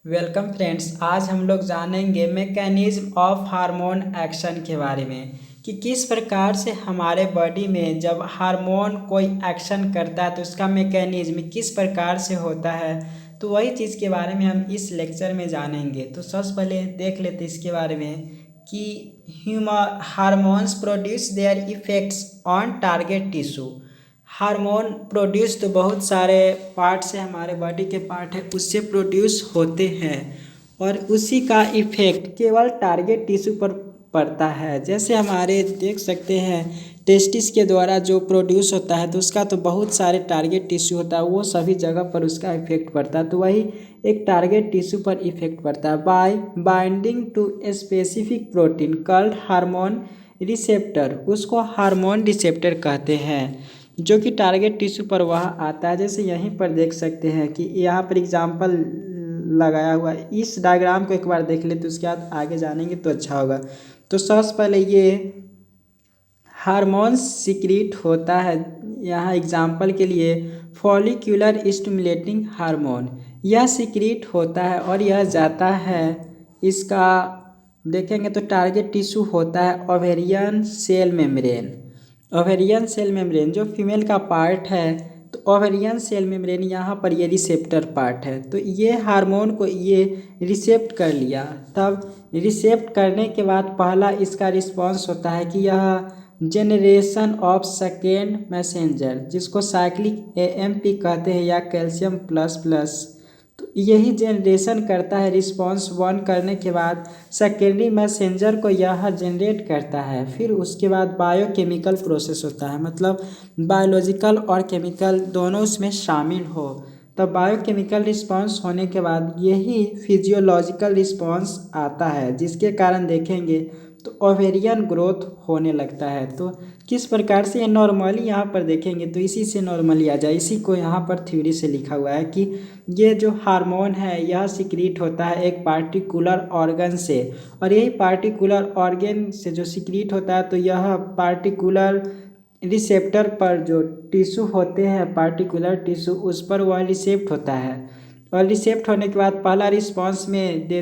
Welcome friends. आज हम लोग जानेंगे मैकेनिज्म ऑफ हार्मोन एक्शन के बारे में कि किस प्रकार से हमारे बॉडी में जब हार्मोन कोई एक्शन करता है तो उसका मैकेनिज्म किस प्रकार से होता है। तो वही चीज़ के बारे में हम इस लेक्चर में जानेंगे। तो सबसे पहले देख लेते इसके बारे में कि human hormones produce their effects on target tissue. Hormone produce तो बहुत सारे पार्ट से हमारे बॉडी के पार्ट है उससे प्रोड्यूस होते हैं और उसी का इफेक्ट केवल टारगेट टिश्यू पर पड़ता है। जैसे हमारे देख सकते हैं टेस्टिस के द्वारा जो प्रोड्यूस होता है तो उसका तो बहुत सारे टारगेट टिश्यू होता है, वो सभी जगह पर उसका इफेक्ट पड़ता है। तो वही एक टारगेट टिश्यू पर इफेक्ट पड़ता है by binding to a specific protein called hormone receptor. उसको हार्मोन रिसेप्टर कहते हैं जो कि टारगेट टिश्यू पर वह आता है। जैसे यहीं पर देख सकते हैं कि यहाँ पर एग्जाम्पल लगाया हुआ है। इस डायग्राम को एक बार देख ले तो उसके बाद आगे जानेंगे तो अच्छा होगा। तो सबसे पहले ये हार्मोन्स सिक्रीट होता है। यहाँ एग्जाम्पल के लिए फॉलिक्यूलर स्टिमुलेटिंग हार्मोन यह सिक्रीट होता है और यह जाता है इसका देखेंगे तो टारगेट टिश्यू होता है ovarian cell membrane. Ovarian cell membrane जो फीमेल का पार्ट है तो ओवेरियन सेल मेम्ब्रेन यहाँ पर ये रिसेप्टर पार्ट है। तो ये हार्मोन को ये रिसेप्ट कर लिया, तब रिसेप्ट करने के बाद पहला इसका रिस्पॉन्स होता है कि यह जेनरेशन ऑफ सेकेंड मैसेंजर जिसको साइक्लिक एएमपी कहते हैं या कैल्शियम प्लस प्लस। तो यही जनरेशन करता है। रिस्पॉन्स 1 करने के बाद सेकेंडरी मैसेंजर को यह जनरेट करता है। फिर उसके बाद बायोकेमिकल प्रोसेस होता है, मतलब बायोलॉजिकल और केमिकल दोनों उसमें शामिल हो। तब बायोकेमिकल रिस्पॉन्स होने के बाद यही फिजियोलॉजिकल रिस्पॉन्स आता है जिसके कारण देखेंगे तो ओवेरियन ग्रोथ होने लगता है। तो किस प्रकार से ये नॉर्मली यहाँ पर देखेंगे तो इसी से नॉर्मली आ जाए। इसी को यहाँ पर थ्योरी से लिखा हुआ है कि ये जो हार्मोन है यह सिक्रीट होता है एक पार्टिकुलर ऑर्गन से, और यही पार्टिकुलर ऑर्गन से जो सिक्रीट होता है तो यह पार्टिकुलर रिसेप्टर पर जो टिश्यू होते हैं पार्टिकुलर टिश्यू उस पर वह रिसेप्ट होता है। और रिसेप्ट होने के बाद पहला रिस्पॉन्स में दे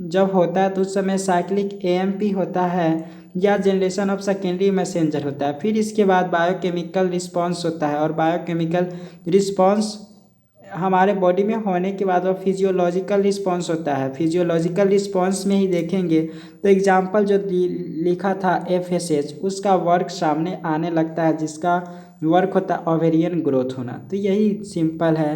जब होता है तो उस समय साइक्लिक एएमपी होता है या जनरेशन ऑफ सेकेंडरी मैसेंजर होता है। फिर इसके बाद बायोकेमिकल रिस्पॉन्स होता है और बायोकेमिकल रिस्पॉन्स हमारे बॉडी में होने के बाद वो फिजियोलॉजिकल रिस्पॉन्स होता है। फिजियोलॉजिकल रिस्पॉन्स में ही देखेंगे तो एग्जाम्पल जो लिखा था एफएसएच उसका वर्क सामने आने लगता है जिसका वर्क होता है ओवेरियन ग्रोथ होना। तो यही सिंपल है।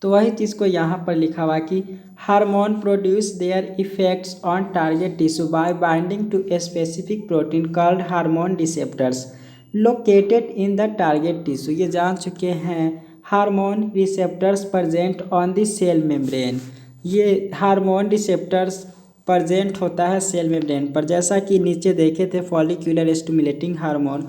तो वही चीज़ को यहाँ पर लिखा हुआ कि hormone produce their effects on target tissue by binding to a specific protein called hormone receptors located in the target tissue. ये जान चुके हैं hormone receptors present on the cell membrane. ये हार्मोन रिसेप्टर्स प्रेजेंट होता है cell membrane पर, जैसा कि नीचे देखे थे फॉलिक्यूलर स्टिमुलेटिंग हार्मोन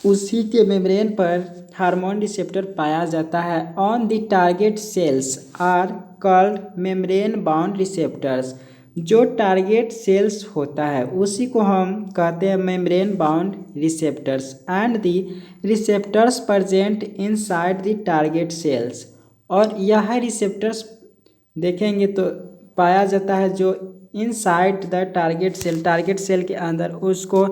उसी के मेम्ब्रेन पर हार्मोन रिसेप्टर पाया जाता है। On the target cells are called membrane bound receptors. जो टारगेट सेल्स होता है उसी को हम कहते हैं membrane bound receptors and the receptors present inside the target cells. और यह रिसेप्टर्स देखेंगे तो पाया जाता है जो इनसाइड द टारगेट सेल के अंदर, उसको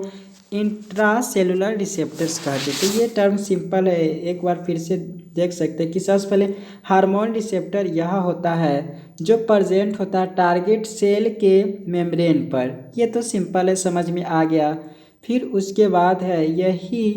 इंट्रा सेलुलर रिसेप्टर्स कहते हैं। तो ये टर्म सिंपल है, एक बार फिर से देख सकते हैं कि सबसे पहले हार्मोन रिसेप्टर यह होता है जो प्रेजेंट होता है टारगेट सेल के मेम्ब्रेन पर। ये तो सिंपल है, समझ में आ गया। फिर उसके बाद है यही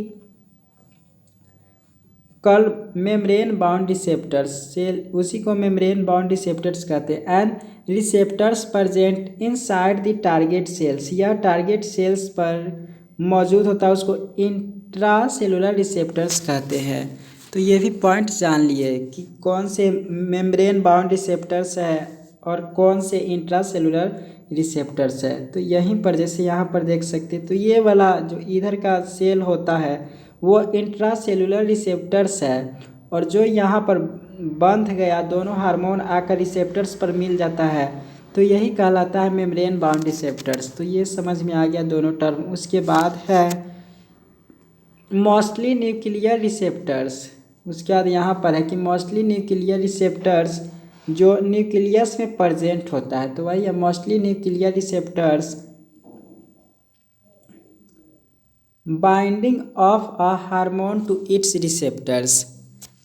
कल मेम्ब्रेन बाउंड रिसेप्टर्स सेल, उसी को मेम्ब्रेन बाउंड रिसेप्टर्स कहते हैं। And receptors present inside the target cells, यह टारगेट सेल्स पर मौजूद होता है उसको इंट्रा सेलुलर रिसेप्टर्स कहते हैं। तो ये भी पॉइंट जान लिए कि कौन से मेम्ब्रेन बाउंड रिसेप्टर्स है और कौन से इंट्रा सेलुलर रिसेप्टर्स है। तो यहीं पर जैसे यहाँ पर देख सकते हैं तो ये वाला जो इधर का सेल होता है वो इंट्रा सेलुलर रिसेप्टर्स है, और जो यहाँ पर बंध गया दोनों हार्मोन आकर रिसेप्टर्स पर मिल जाता है तो यही कहलाता है मेम्ब्रेन बाउंड रिसेप्टर्स। तो ये समझ में आ गया दोनों टर्म। उसके बाद है मोस्टली न्यूक्लियर रिसेप्टर्स। उसके बाद यहाँ पर है कि मोस्टली न्यूक्लियर रिसेप्टर्स जो न्यूक्लियस में प्रेजेंट होता है। तो वही है mostly nuclear receptors binding of a hormone to its receptors.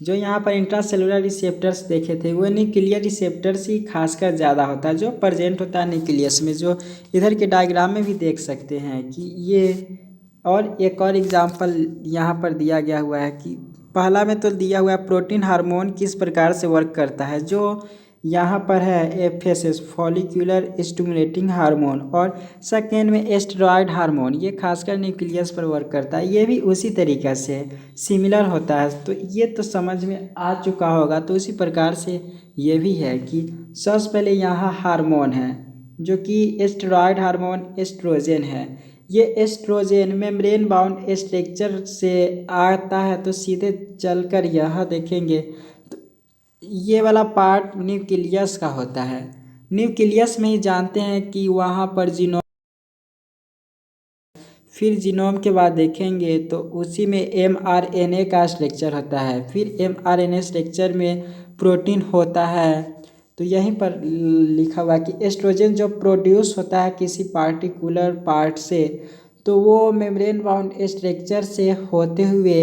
जो यहाँ पर इंट्रासेलुलर रिसेप्टर्स देखे थे वो न्यूक्लियर रिसेप्टर्स ही खासकर ज़्यादा होता है जो प्रेजेंट होता है न्यूक्लियस में, जो इधर के डायग्राम में भी देख सकते हैं कि ये। और एक और एग्जांपल यहाँ पर दिया गया हुआ है कि पहला में तो दिया हुआ है प्रोटीन हार्मोन किस प्रकार से वर्क करता है, जो यहाँ पर है एफएसएस फॉलिक्यूलर स्टिमुलेटिंग हार्मोन, और सेकेंड में एस्टेरॉयड हार्मोन, ये खासकर न्यूक्लियस पर वर्क करता है। ये भी उसी तरीक़े से सिमिलर होता है, तो ये तो समझ में आ चुका होगा। तो उसी प्रकार से ये भी है कि सबसे पहले यहाँ हार्मोन है जो कि एस्टेरॉयड हार्मोन एस्ट्रोजन है। ये एस्ट्रोजन मेम्ब्रेन बाउंड स्ट्रक्चर से आता है, तो सीधे चलकर यह देखेंगे तो ये वाला पार्ट न्यूक्लियस का होता है। न्यूक्लियस में ही जानते हैं कि वहाँ पर जीनोम, फिर जीनोम के बाद देखेंगे तो उसी में mRNA का स्ट्रक्चर होता है, फिर mRNA स्ट्रक्चर में प्रोटीन होता है। तो यहीं पर लिखा हुआ है कि एस्ट्रोजन जो प्रोड्यूस होता है किसी पार्टिकुलर पार्ट से, तो वो मेम्ब्रेन बाउंड स्ट्रक्चर से होते हुए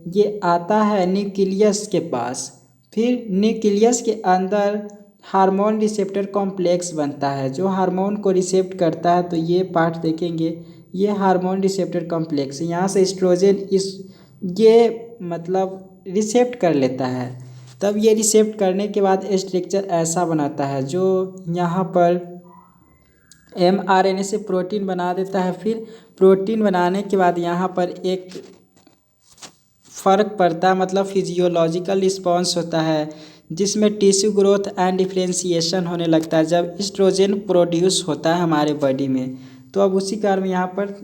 ये आता है न्यूक्लियस के पास। फिर न्यूक्लियस के अंदर हार्मोन रिसेप्टर कॉम्प्लेक्स बनता है जो हार्मोन को रिसेप्ट करता है। तो ये पार्ट देखेंगे, ये हार्मोन रिसेप्टर कॉम्प्लेक्स, यहाँ से एस्ट्रोजन ये मतलब रिसेप्ट कर लेता है। तब ये रिसेप्ट करने के बाद स्ट्रक्चर ऐसा बनाता है जो यहाँ पर mRNA से प्रोटीन बना देता है। फिर प्रोटीन बनाने के बाद यहाँ पर एक फ़र्क पड़ता है, मतलब फिजियोलॉजिकल रिस्पॉन्स होता है जिसमें टिश्यू ग्रोथ एंड डिफ्रेंशिएशन होने लगता है जब एस्ट्रोजन प्रोड्यूस होता है हमारे बॉडी में। तो अब उसी कारण यहाँ पर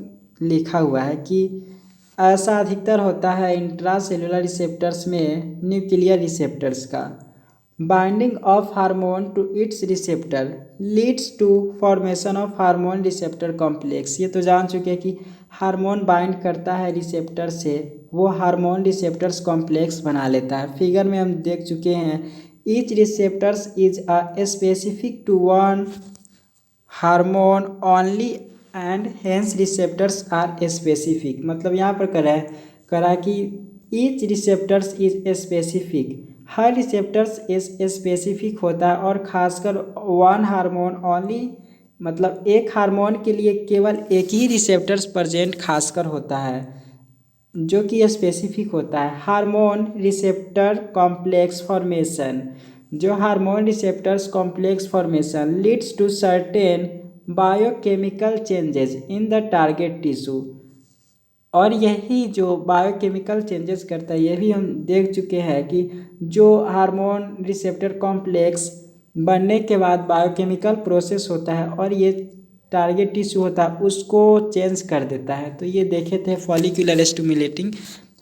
लिखा हुआ है कि ऐसा अधिकतर होता है इंट्रासेलुलर रिसेप्टर्स में न्यूक्लियर रिसेप्टर्स का। Binding of hormone to its receptor leads to formation of hormone receptor complex. ये तो जान चुके हैं कि हार्मोन बाइंड करता है रिसेप्टर से, वो हार्मोन रिसेप्टर्स कॉम्प्लेक्स बना लेता है। फिगर में हम देख चुके हैं each receptors is a specific to one hormone only and hence receptors are specific. मतलब यहाँ पर करा कि ईच रिसेप्टर्स इज स्पेसिफिक, हर रिसेप्टर्स इज स्पेसिफिक होता है और खासकर वन हार्मोन ओनली, मतलब एक हार्मोन के लिए केवल एक ही रिसेप्टर्स प्रेजेंट खासकर होता है जो कि स्पेसिफिक होता है। हार्मोन रिसेप्टर कॉम्प्लेक्स फॉर्मेशन, जो hormone receptors complex formation leads to certain biochemical changes in the target tissue, और यही जो बायोकेमिकल चेंजेस करता है ये भी हम देख चुके हैं कि जो हार्मोन रिसेप्टर कॉम्प्लेक्स बनने के बाद बायोकेमिकल प्रोसेस होता है और ये टारगेट टिश्यू होता है उसको चेंज कर देता है। तो ये देखे थे फॉलिक्यूलर स्टिमुलेटिंग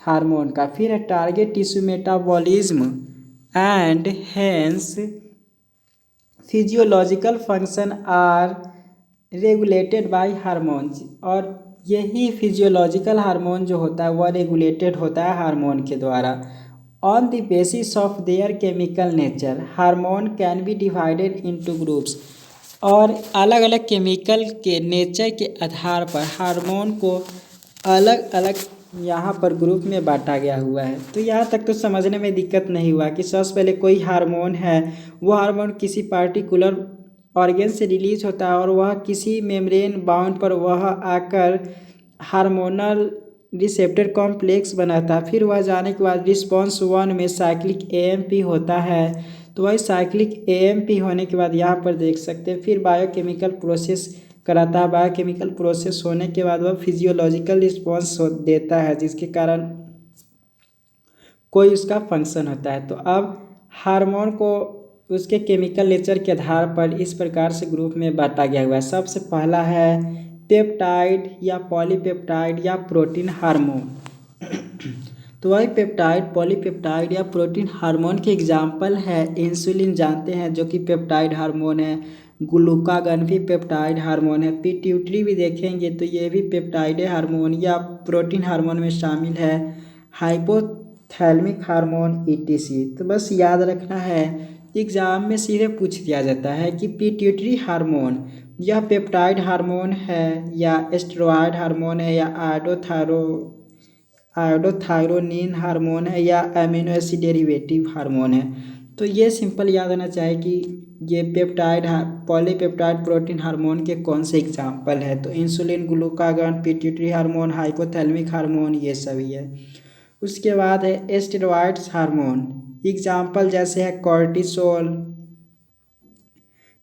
हार्मोन का। फिर है target tissue metabolism and hence physiological function are regulated by hormones, और यही फिजियोलॉजिकल हार्मोन जो होता है वह रेगुलेटेड होता है हार्मोन के द्वारा। On the basis of their chemical nature hormone can be divided into groups, और अलग अलग केमिकल के नेचर के आधार पर हार्मोन को अलग अलग यहाँ पर ग्रुप में बांटा गया हुआ है। तो यहाँ तक तो समझने में दिक्कत नहीं हुआ कि सबसे पहले कोई हार्मोन है, वो हार्मोन किसी पार्टिकुलर ऑर्गन से रिलीज होता है और वह किसी मेम्ब्रेन बाउंड पर वह आकर हार्मोनल रिसेप्टर कॉम्प्लेक्स बनाता है। फिर वह जाने के बाद रिस्पॉन्स वन में साइक्लिक एएमपी होता है। तो वही साइक्लिक एएमपी होने के बाद यहाँ पर देख सकते हैं फिर बायोकेमिकल प्रोसेस कराता है। बायोकेमिकल प्रोसेस होने के बाद वह फिजियोलॉजिकल रिस्पॉन्स देता है जिसके कारण कोई उसका फंक्शन होता है। तो अब हार्मोन को उसके केमिकल नेचर के आधार पर इस प्रकार से ग्रुप में बांटा गया हुआ है। सबसे पहला है पेप्टाइड या पॉलीपेप्टाइड या प्रोटीन हार्मोन। तो वही पेप्टाइड, पॉलीपेप्टाइड या प्रोटीन हार्मोन के एग्जाम्पल है इंसुलिन जानते हैं जो कि पेप्टाइड हार्मोन है, ग्लूकागन भी पेप्टाइड हार्मोन है, पिट्यूटरी भी देखेंगे तो ये भी पेप्टाइड हार्मोन या प्रोटीन हार्मोन में शामिल है, हाइपोथैलेमिक हार्मोन ईटीसी। तो बस याद रखना है एग्जाम में सीधे पूछ दिया जाता है कि पिट्यूटरी हार्मोन यह पेप्टाइड हार्मोन है या स्टेरॉयड हार्मोन है या आयोडोथायरोनिन हार्मोन है या अमीनो एसिड डेरिवेटिव हार्मोन है। तो ये सिंपल याद होना चाहिए कि ये पॉलीपेप्टाइड प्रोटीन हार्मोन के कौन से एग्जाम्पल है। तो insulin, glucagon, pituitary hormone, hypothalamic hormone, ये सभी है। उसके बाद है स्टेरॉइड्स हार्मोन, एग्जाम्पल जैसे है cortisol,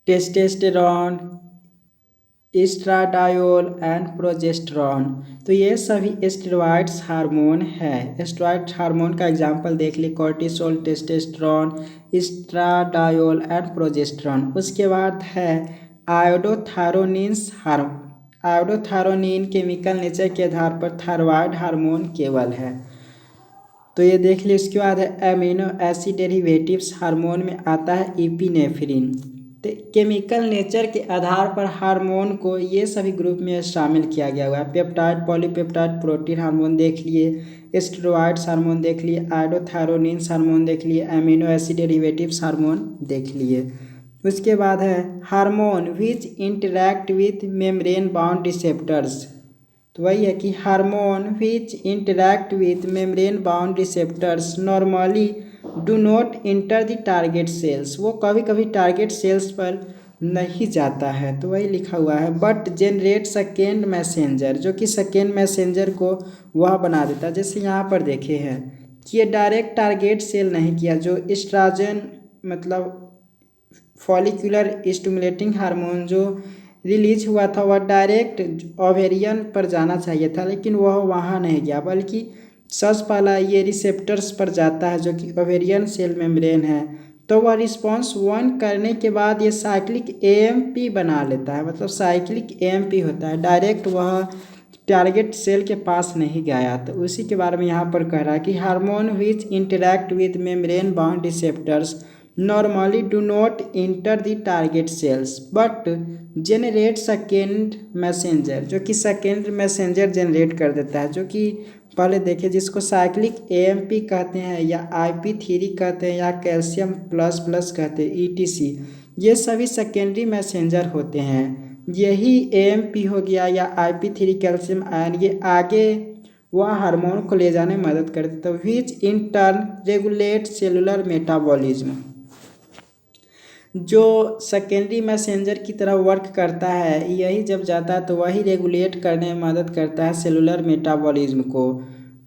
testosterone, estradiol and progesterone. तो ये सभी स्टेरॉइड्स हार्मोन है। स्टेरॉइड हार्मोन का एग्जांपल देख ली, cortisol, testosterone, estradiol and progesterone. उसके बाद है आयोडोथायरोनिन्स आयोडोथायरोनिन केमिकल नेचर के आधार पर थायरॉयड हार्मोन केवल है। तो ये देख ली। उसके बाद है अमीनो एसिड डेरिवेटिव्स हार्मोन में आता है इपिनेफ्रिन। तो केमिकल नेचर के आधार पर हार्मोन को ये सभी ग्रुप में शामिल किया गया हुआ है। पेप्टाइड, पॉलीपेप्टाइड प्रोटीन हार्मोन देख लिए, स्टेरॉइड्स हार्मोन देख लिए, आयोडोथायरोनिन्स हार्मोन देख लिए, अमीनो एसिड डेरिवेटिव्स हार्मोन देख लिए। उसके बाद है hormone which interact with membrane bound receptors. तो वही है कि hormone which interact with membrane bound receptors normally do not enter the target cells. वो कभी कभी टारगेट सेल्स पर नहीं जाता है, तो वही लिखा हुआ है। बट जनरेट सेकेंड मैसेंजर, जो कि सेकेंड मैसेंजर को वह बना देता है। जैसे यहाँ पर देखे हैं कि ये डायरेक्ट टारगेट सेल नहीं किया, जो एस्ट्रोजन मतलब फॉलिकुलर स्टिमुलेटिंग हार्मोन जो रिलीज हुआ था वह डायरेक्ट ओवेरियन पर जाना चाहिए था, लेकिन वह वहाँ नहीं गया, बल्कि सबसे पहला ये रिसेप्टर्स पर जाता है जो कि ओवेरियन सेल मेम्ब्रेन है। तो वह रिस्पॉन्स 1 करने के बाद ये साइक्लिक एएमपी बना लेता है, मतलब साइक्लिक एएमपी होता है, डायरेक्ट वह टारगेट सेल के पास नहीं गया। तो उसी के बारे में यहाँ पर कह रहा है कि hormone which interact with membrane bound receptors normally do not enter the target cells but generate second messenger, जो कि सेकेंड मैसेंजर जनरेट कर देता है, जो कि पहले देखे जिसको साइक्लिक एएमपी कहते हैं या IP3 कहते हैं या कैल्शियम प्लस प्लस कहते हैं ETC। ये सभी सेकेंडरी मैसेंजर होते हैं। यही एएमपी हो गया या IP3 कैल्शियम आयन, ये आगे वह हार्मोन को ले जाने में मदद करते हैं। Which in turn regulate cellular metabolism, जो सेकेंडरी मैसेंजर की तरह वर्क करता है, यही जब जाता है तो वही रेगुलेट करने में मदद करता है सेलुलर मेटाबॉलिज्म को।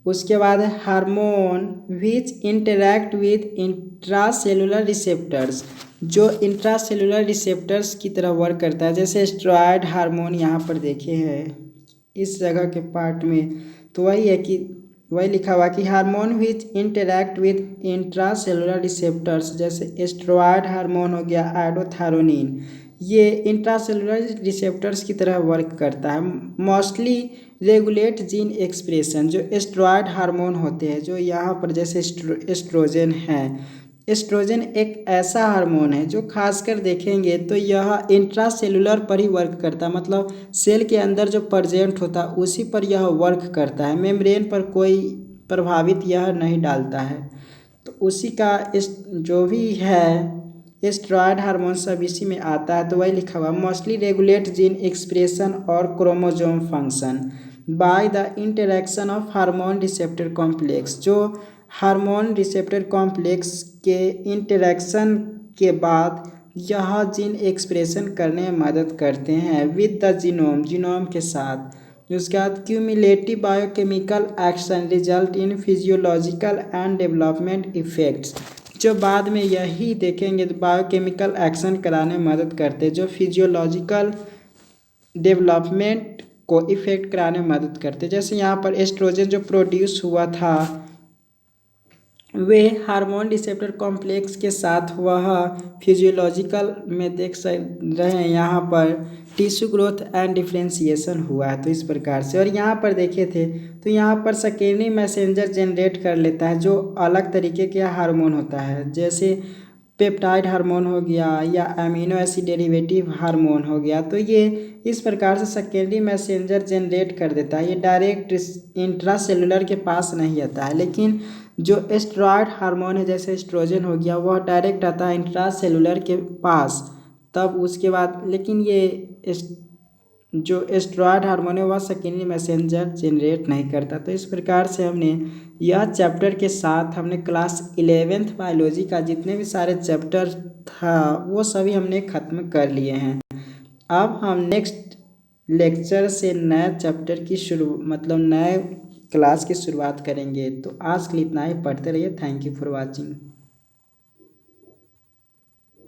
उसके बाद hormone which interact with intracellular receptors, जो इंट्रासेलुलर रिसेप्टर्स की तरह वर्क करता है। जैसे स्टेरॉयड हार्मोन यहाँ पर देखे हैं इस जगह के पार्ट में, तो वही है कि वही लिखा हुआ कि hormone which interact with intracellular receptors, जैसे स्टेरॉयड हार्मोन हो गया, आयोडोथायरोनिन, ये इंट्रासेलुलर रिसेप्टर्स की तरह वर्क करता है। मोस्टली रेगुलेट जीन एक्सप्रेशन, जो स्टेरॉयड हार्मोन होते हैं, जो यहाँ पर जैसे एस्ट्रोजन है। एस्ट्रोजन एक ऐसा हार्मोन है जो खासकर देखेंगे तो यह इंट्रासेलुलर पर ही वर्क करता है, मतलब सेल के अंदर जो प्रेजेंट होता है उसी पर यह वर्क करता है, मेम्ब्रेन पर कोई प्रभावित यह नहीं डालता है। तो उसी का इस जो भी है स्टेरॉयड हार्मोन सब इसी में आता है। तो वही लिखा हुआ मोस्टली रेगुलेट जीन एक्सप्रेशन और chromosome function by the interaction of hormone receptor complex, जो हार्मोन रिसेप्टर कॉम्प्लेक्स के इंटरेक्शन के बाद यह जीन एक्सप्रेशन करने में मदद करते हैं विद द जीनोम के साथ। उसके बाद cumulative biochemical action result in physiological and development effects, जो बाद में यही देखेंगे तो बायोकेमिकल एक्शन कराने में मदद करते हैं, जो फिजियोलॉजिकल डेवलपमेंट को इफेक्ट कराने में मदद करते हैं। जैसे यहाँ पर एस्ट्रोजन जो प्रोड्यूस हुआ था वे हार्मोन रिसेप्टर कॉम्प्लेक्स के साथ वह फिजियोलॉजिकल में देख रहे हैं यहाँ पर टिश्यू ग्रोथ एंड डिफ्रेंशिएशन हुआ है। तो इस प्रकार से, और यहाँ पर देखे थे तो यहाँ पर सेकेंडरी मैसेंजर जनरेट कर लेता है जो अलग तरीके के हार्मोन होता है, जैसे पेप्टाइड हार्मोन हो गया या अमीनो एसिड डेरिवेटिव हार्मोन हो गया। तो ये इस प्रकार से सेकेंडरी मैसेंजर जनरेट कर देता है, ये डायरेक्ट इंट्रासेलुलर के पास नहीं आता है, लेकिन जो एस्ट्रॉयड हार्मोन है जैसे एस्ट्रोजन हो गया वह डायरेक्ट आता है इंट्रा सेलुलर के पास, तब उसके बाद लेकिन जो एस्ट्रॉयड हार्मोन है वह सेकेंडरी मैसेंजर जनरेट नहीं करता। तो इस प्रकार से हमने यह चैप्टर के साथ हमने क्लास 11th बायोलॉजी का जितने भी सारे चैप्टर था वो सभी हमने ख़त्म कर लिए हैं। अब हम नेक्स्ट लेक्चर से नए चैप्टर की नए क्लास की शुरुआत करेंगे। तो आज के लिए इतना ही, पढ़ते रहिए। Thank you for watching.